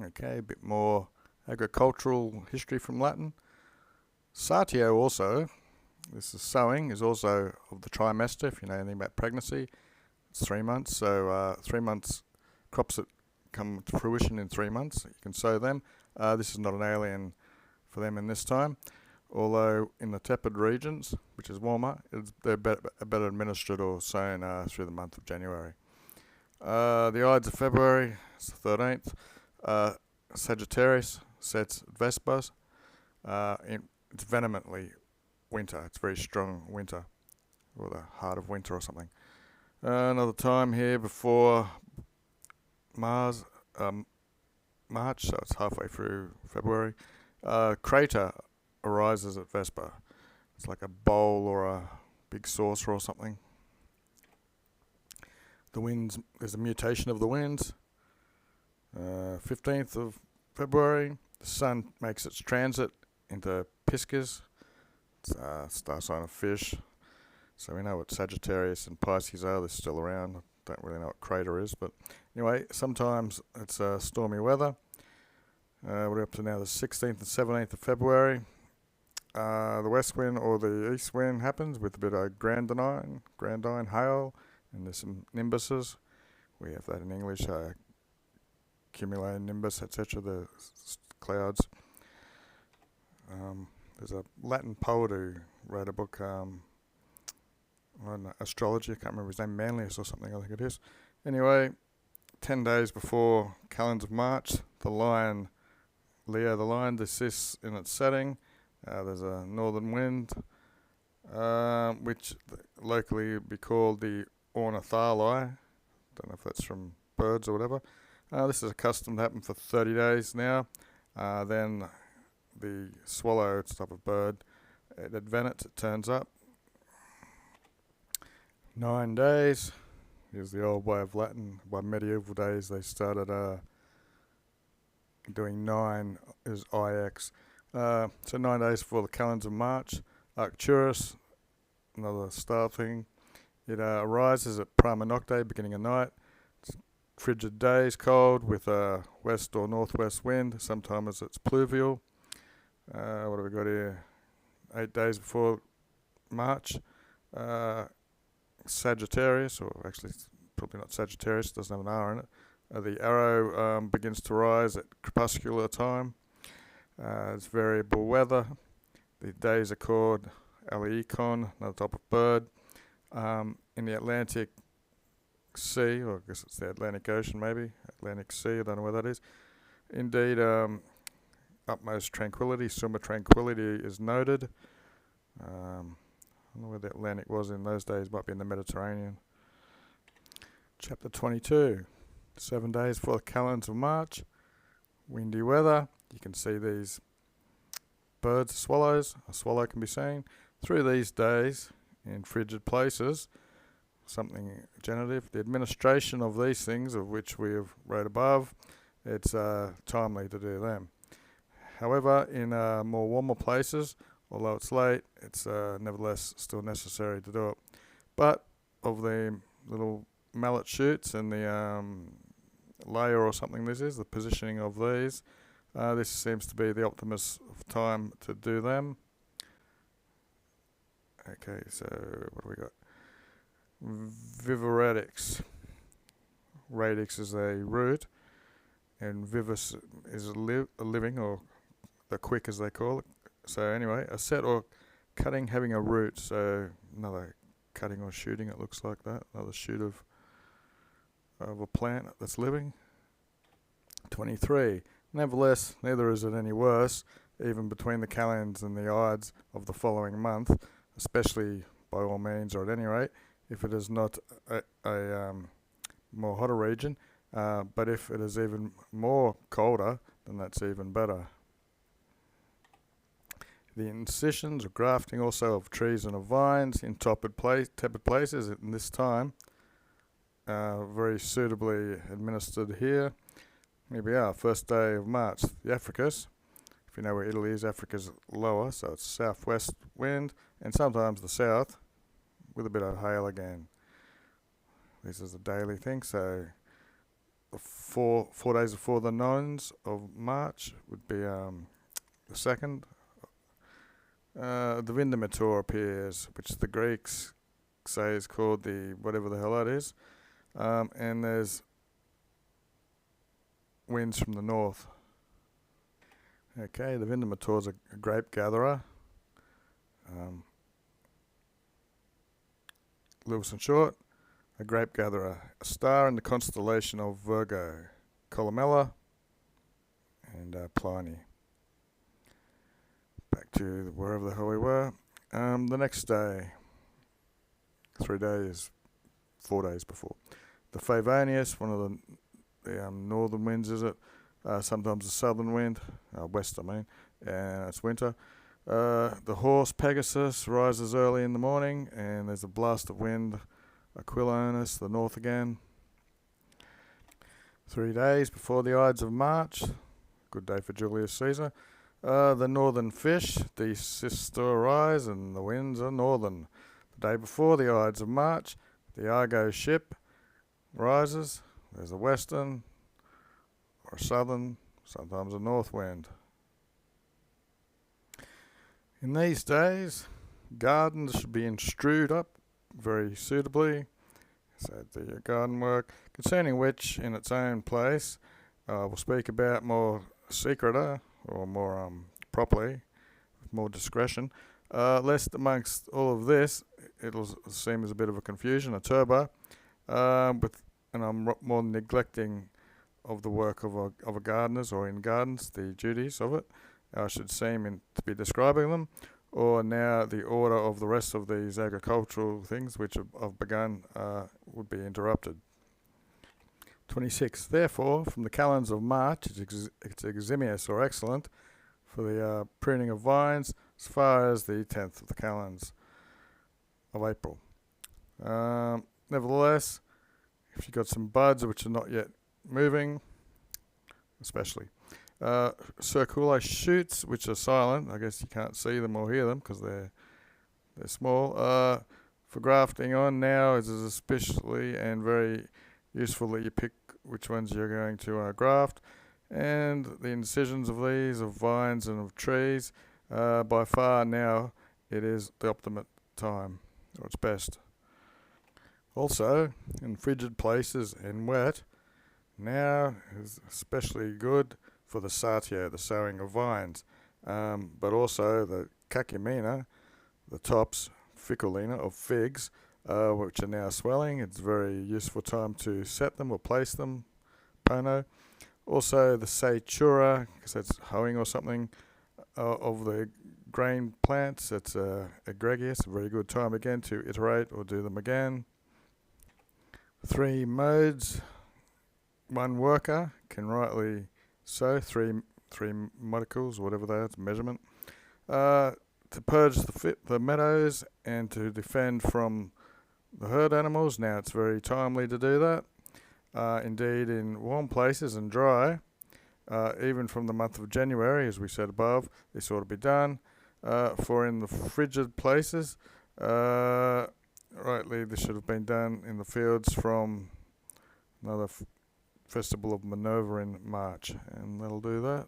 Okay, a bit more agricultural history from Latin. Satio also, this is sowing, is also of the trimester, if you know anything about pregnancy. It's 3 months, so 3 months crops that come to fruition in 3 months, you can sow them. This is not an alien for them in this time, although in the tepid regions, which is warmer, they're better administered or sown through the month of January. The Ides of February, it's the 13th. Sagittarius sets at Vespers. It's vehemently winter. It's very strong winter, or the heart of winter or something. Another time here before March, so it's halfway through February. Crater arises at Vesper. It's like a bowl or a big saucer or something. The winds, there's a mutation of the winds. 15th of February, the sun makes its transit into Pisces, star sign of fish. So we know what Sagittarius and Pisces are, they're still around. Don't really know what Crater is, but anyway, sometimes it's stormy weather. We're up to now the 16th and 17th of February. The west wind or the east wind happens with a bit of grandine hail, and there's some nimbuses. We have that in English, cumulated nimbus, etc., the clouds. There's a Latin poet who wrote a book on astrology. I can't remember his name, Manlius or something, I think it is. Anyway, 10 days before calends of March, the lion, Leo the lion, desists in its setting. There's a northern wind, which locally would be called the ornithali. Don't know if that's from birds or whatever. This is a custom that happened for 30 days now. Then the swallow, it's a type of bird, at Advent it turns up. 9 days. Here's the old way of Latin. By medieval days they started doing 9 is IX. So 9 days before the calends of March. Arcturus, another star thing. It arises at Prima Nocte, beginning of night. It's frigid days, cold, with a west or northwest wind. Sometimes it's pluvial. What have we got here? 8 days before March. Sagittarius, or actually it's probably not Sagittarius, it doesn't have an R in it. The arrow begins to rise at crepuscular time. It's variable weather. The days are called Aleicon, another type of bird. In the Atlantic Sea, or I guess it's the Atlantic Ocean maybe, Atlantic Sea, I don't know where that is. Indeed, utmost tranquility, summa tranquility is noted. I don't know where the Atlantic was in those days, might be in the Mediterranean. Chapter 22, 7 days before the calends of March, windy weather. You can see these birds, swallows, a swallow can be seen. Through these days, in frigid places, something genitive, the administration of these things, of which we have wrote above, it's timely to do them. However, in more warmer places, although it's late, it's nevertheless still necessary to do it. But of the little mallet shoots and the layer or something this is, the positioning of these, this seems to be the optimus of time to do them. Okay, so what do we got? Viverradix. Radix is a root, and vivus is a living, or the quick as they call it. So anyway, a set or cutting having a root, so another cutting or shooting, it looks like that, another shoot of a plant that's living. 23. Nevertheless, neither is it any worse, even between the calends and the Ides of the following month, especially by all means, or at any rate, if it is not a more hotter region, but if it is even more colder, then that's even better. The incisions or grafting also of trees and of vines in tepid places in this time, very suitably administered here. Here we are, first day of March, the Africus. If you know where Italy is, Africa's lower, so it's southwest wind, and sometimes the south, with a bit of hail again. This is a daily thing, so 4 days before the nones of March would be the second. The Vindamator appears, which the Greeks say is called the whatever the hell that is, and there's winds from the north. Okay, the Vindamator is a grape gatherer. Lewis and Short, a grape gatherer, a star in the constellation of Virgo, Columella, and Pliny. Back to wherever the hell we were. The next day, 4 days before. The Favonius, one of the northern winds, is it? Sometimes a southern wind, west I mean, and it's winter. The horse Pegasus rises early in the morning, and there's a blast of wind, Aquilonus, the north again. 3 days before the Ides of March, good day for Julius Caesar. The northern fish, the sister rise, and the winds are northern. The day before the Ides of March, the Argo ship rises. There's a western or a southern, sometimes a north wind. In these days, gardens should be strewed up very suitably. So the garden work, concerning which, in its own place, we'll speak about more secreter, or more properly, with more discretion, lest amongst all of this it'll seem as a bit of a confusion, a turbo, and I'm more neglecting of the work of a gardener's, or in gardens, the duties of it. I should seem to be describing them, or now the order of the rest of these agricultural things which I've begun would be interrupted. 26. Therefore, from the calends of March, it's eximious or excellent for the pruning of vines, as far as the 10th of the calends of April. Nevertheless, if you've got some buds which are not yet moving, especially circuli shoots which are silent, I guess you can't see them or hear them because they're small, for grafting on now is especially and very useful that you pick which ones you're going to graft, and the incisions of these, of vines and of trees, by far now it is the optimate time, or its best. Also, in frigid places and wet, now is especially good for the satio, the sowing of vines, but also the cacumina, the tops, ficulina, of figs, which are now swelling. It's a very useful time to set them or place them, pono. Also the seitura, because that's hoeing or something, of the grain plants. It's egregious, a very good time again to iterate or do them again. 3 modes. 1 worker can rightly sow 3 modicles, or whatever they are, it's measurement, to purge the meadows and to defend from the herd animals. Now it's very timely to do that. Indeed, in warm places and dry, even from the month of January, as we said above, this ought to be done. For in the frigid places, rightly this should have been done in the fields from another festival of Minerva in March, and that'll do that.